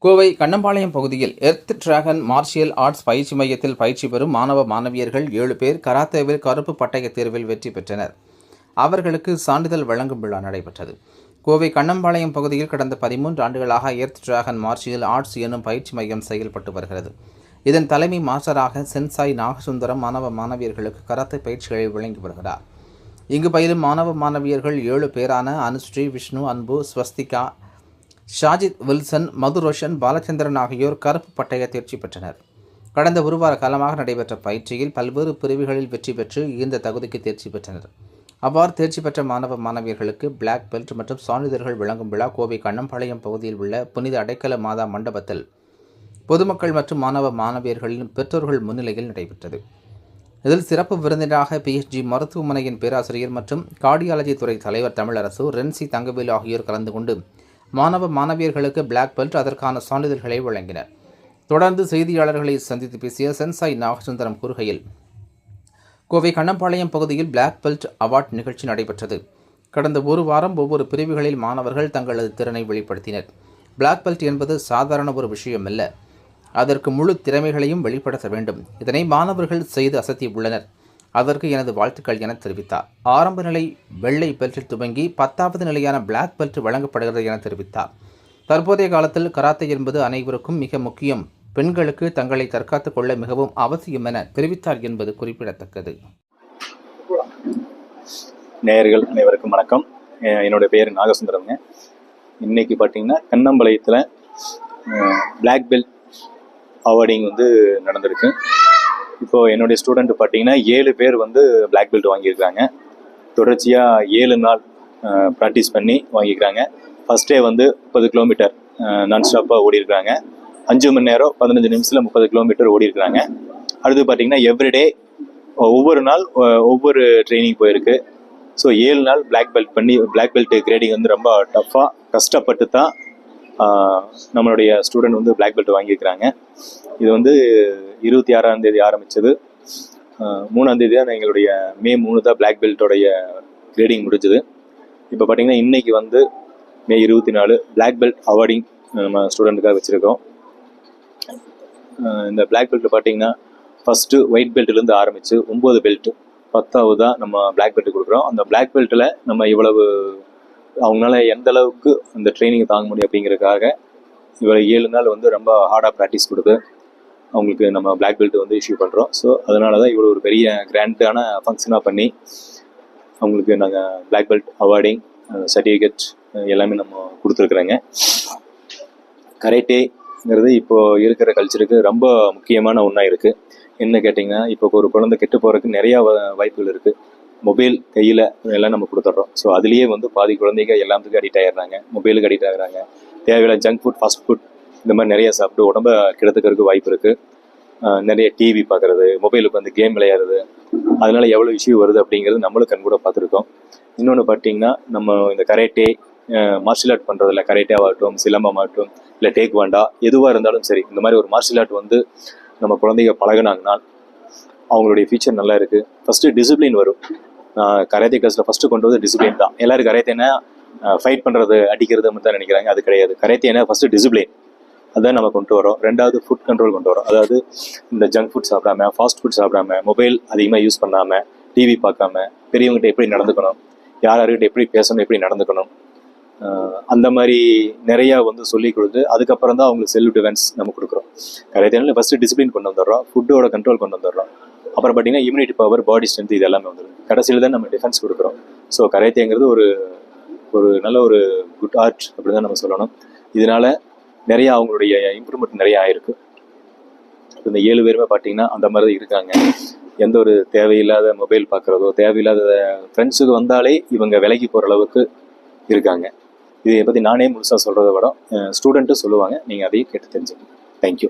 கோவை கண்ணம்பாளையம் பகுதியில் earth dragon martial arts பயிற்சி மையத்தில் பயிற்சி பெறும் மாணவ மாணவியர்கள் 7 பேர் கராத்தேவில் கருப்பு பட்டய தேர்வில் வெற்றி பெற்றனர். அவர்களுக்கு சான்றிதழ் வழங்கும் விழா நடைபெற்றது. கோவை கண்ணம்பாளையம் பகுதியில் கடந்த 13 ஆண்டுகளாக எர்த் டிராகன் மார்ஷியல் ஆர்ட்ஸ் எனும் பயிற்சி மையம் செயல்பட்டு வருகிறது. இதன் தலைமை மாஸ்டராக சென்சாய் நாகசுந்தரம் மாணவ மாணவியர்களுக்கு கராத்தே பயிற்சிகளை வழங்கி வருகிறார். இங்கு பயிலும் மாணவ மாணவியர்கள் 7 பேரான அனுஸ்ரீ, விஷ்ணு, அன்பு, ஸ்வஸ்திகா, ஷாஜித், வில்சன், மதுரோஷன், பாலச்சந்திரன் ஆகியோர் கருப்பு பட்டய தேர்ச்சி பெற்றனர். கடந்த ஒரு வார காலமாக நடைபெற்ற பயிற்சியில் பல்வேறு பிரிவுகளில் வெற்றி பெற்று இந்த தகுதிக்கு தேர்ச்சி பெற்றனர். அவ்வாறு தேர்ச்சி பெற்ற மாணவ மாணவியர்களுக்கு பிளாக் பெல்ட் மற்றும் சான்றிதழ்கள் வழங்கும் விழா கோவை கண்ணம்பாளையம் பகுதியில் உள்ள புனித அடைக்கல மாதா மண்டபத்தில் பொதுமக்கள் மற்றும் மாணவ மாணவியர்களின் பெற்றோர்கள் முன்னிலையில் நடைபெற்றது. இதில் சிறப்பு விருந்தினராக PSG மருத்துவமனையின் பேராசிரியர் மற்றும் கார்டியாலஜி துறை தலைவர் தமிழரசு, ரென்சி தங்கவேலு ஆகியோர் கலந்து கொண்டு மாணவ மாணவியர்களுக்கு பிளாக் பெல்ட், அதற்கான சான்றிதழ்களை வழங்கினர். தொடர்ந்து செய்தியாளர்களை சந்தித்து பேசிய சென்சாய் நாகசுந்தரம் கூறுகையில், கோவை கண்ணம்பாளையம் பகுதியில் பிளாக் பெல்ட் அவார்ட் நிகழ்ச்சி நடைபெற்றது. கடந்த ஒரு வாரம் ஒவ்வொரு பிரிவுகளில் மாணவர்கள் தங்களது திறனை வெளிப்படுத்தினர். பிளாக் பெல்ட் என்பது சாதாரண ஒரு விஷயமல்ல, அதற்கு முழு திறமைகளையும் வெளிப்படுத்த வேண்டும். இதனை மாணவர்கள் செய்து அசத்தியுள்ளனர். அதற்கு எனது வாழ்த்துக்கள் என தெரிவித்தார். ஆரம்ப நிலை வெள்ளை பெல்ட்டில் துவங்கி 10வது நிலையான பிளாக் பெல்ட் வழங்கப்படுகிறது என தெரிவித்தார். தற்போதைய காலத்தில் கராத்தே என்பது அனைவருக்கும் மிக முக்கியம். பெண்களுக்கு தங்களை தற்காத்துக் கொள்ள மிகவும் அவசியம் என தெரிவித்தார் என்பது குறிப்பிடத்தக்கது. நேயர்கள் அனைவருக்கும் வணக்கம். என்னோட பேர் நாகசுந்தரம்ங்க. இன்னைக்கு பார்த்தீங்கன்னா கண்ணம்பாளையத்தில் பிளாக் பெல்ட் அவார்டிங் நடந்திருக்கு. இப்போது என்னுடைய ஸ்டூடெண்ட் பார்த்தீங்கன்னா 7 பேர் பிளாக் பெல்ட் வாங்கியிருக்காங்க. தொடர்ச்சியாக 7 நாள் ப்ராக்டிஸ் பண்ணி வாங்கியிருக்காங்க. ஃபஸ்ட்டே 30 கிலோமீட்டர் நான் ஸ்டாப்பாக ஓடிருக்கிறாங்க. 5 மணி நேரம் 15 நிமிஷத்தில் 30 கிலோமீட்டர் ஓடிருக்கிறாங்க. அடுத்து பார்த்தீங்கன்னா எவ்ரிடே ஒவ்வொரு நாள் ஒவ்வொரு ட்ரைனிங் போயிருக்கு. ஸோ 7 நாள் பிளாக் பெல்ட் கிரேடிங் ரொம்ப டஃப்பாக கஷ்டப்பட்டு தான் நம்மளுடைய ஸ்டூடெண்ட் பிளாக் பெல்ட் வாங்கியிருக்கிறாங்க. இது 26ஆம் தேதி ஆரம்பித்தது. 3ஆம் தேதி தான் எங்களுடைய மே 3 தான் பிளாக் பெல்ட்டோடைய கிரேடிங் முடிஞ்சது. இப்போ பார்த்தீங்கன்னா இன்றைக்கி மே 24 பிளாக் பெல்ட் அவார்டிங் நம்ம ஸ்டூடெண்ட்டுக்காக வச்சுருக்கோம். இந்த பிளாக் பெல்ட்டில் பார்த்தீங்கன்னா ஃபஸ்ட்டு ஒயிட் பெல்ட்லேருந்து ஆரம்பித்து 9 பெல்ட் 10வது தான் நம்ம பிளாக் பெல்ட் கொடுக்குறோம். அந்த பிளாக் பெல்ட்டில் நம்ம இவ்வளவு அவங்களால எந்த அளவுக்கு அந்த ட்ரைனிங் தாங்க முடியும் அப்படிங்கிறதுக்காக இவ்வளோ 7 நாள் ரொம்ப ஹார்டாக ப்ராக்டிஸ் கொடுத்து அவங்களுக்கு நம்ம பிளாக் பெல்ட் இஷ்யூ பண்ணுறோம். ஸோ அதனால தான் இவ்வளோ ஒரு பெரிய கிராண்டான ஃபங்க்ஷனாக பண்ணி அவங்களுக்கு நாங்கள் பிளாக் பெல்ட் அவார்டிங் சர்டிஃபிகேட் எல்லாமே நம்ம கொடுத்துருக்குறோங்க. கராட்டேங்கிறது இப்போது இருக்கிற கல்ச்சருக்கு ரொம்ப முக்கியமான ஒன்றா இருக்குது. என்ன கேட்டிங்கன்னா, இப்போ ஒரு குழந்தை கெட்டு போகிறதுக்கு நிறையா வாய்ப்புகள் இருக்குது. மொபைல் கையில் எல்லாம் நம்ம கொடுத்துட்றோம். ஸோ அதுலேயே பாதி குழந்தைங்க எல்லாத்துக்கும் அடிக்ட் ஆகிடுறாங்க, மொபைலுக்கு அடிக்ட் ஆகிறாங்க. தேவையான ஜங்க் ஃபுட், ஃபாஸ்ட் ஃபுட் இந்த மாதிரி நிறைய சாப்பிட்டு உடம்ப கெடுத்துக்கிறதுக்கு வாய்ப்பு இருக்குது. நிறைய டிவி பார்க்குறது, மொபைலுக்கு கேம் விளையாடுறது, அதனால் எவ்வளோ இஷ்யூ வருது அப்படிங்கிறது நம்மளும் கண்கூட பார்த்துருக்கோம். இன்னொன்று பார்த்தீங்கன்னா, நம்ம இந்த கராட்டே மார்ஷியல் ஆர்ட் பண்ணுறதில்ல, கராட்டே ஆகட்டும், சிலம்பமாகட்டும், இல்லை டேக் வாண்டா, எதுவாக இருந்தாலும் சரி, இந்த மாதிரி ஒரு மார்ஷியல் ஆர்ட் நம்ம குழந்தைங்க பழகினாங்கன்னா அவங்களுடைய ஃபியூச்சர் நல்லா இருக்குது. ஃபஸ்ட்டு டிசிப்ளின் வரும். கராத்தே கிளாஸில் ஃபஸ்ட்டு கொண்டு வந்து டிசிப்ளின் தான். எல்லோரும் கராத்தேனா ஃபைட் பண்ணுறது, அடிக்கிறது மட்டும் தான் நினைக்கிறாங்க. அது கிடையாது. கராத்தேனா ஃபஸ்ட்டு டிசிப்ளின், அதான் நம்ம கொண்டு வரோம். 2வது ஃபுட் கண்ட்ரோல் கொண்டு வரோம். அதாவது இந்த ஜங்க் ஃபுட் சாப்பிடாம, ஃபாஸ்ட் ஃபுட் சாப்பிடாம, மொபைல் அதிகமாக யூஸ் பண்ணாமல், டிவி பார்க்காம, பெரியவங்ககிட்ட எப்படி நடந்துக்கணும், யார்கிட்ட எப்படி பேசணும், எப்படி நடந்துக்கணும், அந்த மாதிரி நிறையா சொல்லி கொடுத்து அதுக்கப்புறம் தான் அவங்களுக்கு செல்ஃப் டிஃபென்ஸ் நம்ம கொடுக்குறோம். கராத்தேனால ஃபஸ்ட்டு டிசிப்ளின் கொண்டு வந்துடுறோம், ஃபுட்டோட கண்ட்ரோல் கொண்டு வந்துடுறோம். அப்புறம் பார்த்தீங்கன்னா இம்யூனிட்டி பவர், பாடி ஸ்ட்ரென்த், இது எல்லாமே வந்துடும். கடைசியில் தான் நம்ம டிஃபென்ஸ் கொடுக்குறோம். ஸோ கராத்தேங்கிறது ஒரு நல்ல ஒரு குட் ஆர்ட் அப்படி தான் நம்ம சொல்லணும். இதனால் நிறையா அவங்களுடைய இம்ப்ரூவ்மெண்ட் நிறையா ஆயிருக்கு. இந்த 7 பேருமே பார்த்தீங்கன்னா அந்த மாதிரி தான் இருக்காங்க. எந்த ஒரு தேவையில்லாத மொபைல் பார்க்குறதோ, தேவையில்லாத ஃப்ரெண்ட்ஸுக்கு வந்தாலே இவங்க விலகி போகிற அளவுக்கு இருக்காங்க. இதை பற்றி நானே முழுசாக சொல்கிறத விட ஸ்டூடெண்ட்டும் சொல்லுவாங்க. நீங்கள் அதையும் கேட்டு தெரிஞ்சுக்கணும். தேங்க்யூ.